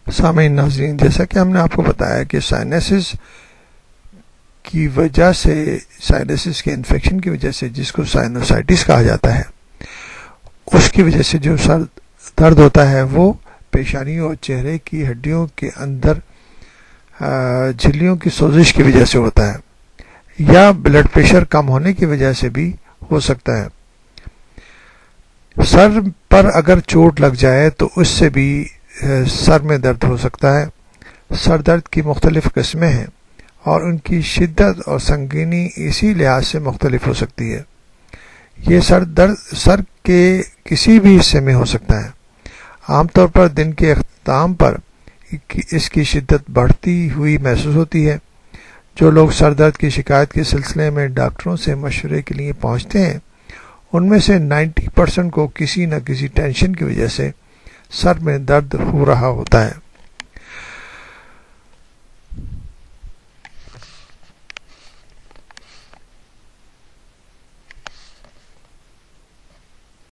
سامعین ناظرین، جیسا کہ ہم نے آپ کو بتایا کہ سائنسز کی وجہ سے، سائنسز کے انفیکشن کی وجہ سے، جس کو سائنوسائٹس کہا جاتا ہے، اس کی وجہ سے جو سر درد ہوتا ہے وہ پیشانی اور چہرے کی ہڈیوں کے اندر جھلیوں کی سوزش کی وجہ سے ہوتا ہے، یا بلڈ پریشر کم ہونے کی وجہ سے بھی ہو سکتا ہے۔ سر پر اگر چوٹ لگ جائے تو اس سے بھی سر میں درد ہو سکتا ہے۔ سر درد کی مختلف قسمیں ہیں اور ان کی شدت اور سنگینی اسی لحاظ سے مختلف ہو سکتی ہے۔ یہ سر درد سر کے کسی بھی حصے میں ہو سکتا ہے۔ عام طور پر دن کے اختتام پر اس کی شدت بڑھتی ہوئی محسوس ہوتی ہے۔ جو لوگ سر درد کی شکایت کے سلسلے میں ڈاکٹروں سے مشورے کے لیے پہنچتے ہیں، ان میں سے 90% کو کسی نہ کسی ٹینشن کی وجہ سے سر میں درد ہو رہا ہوتا ہے۔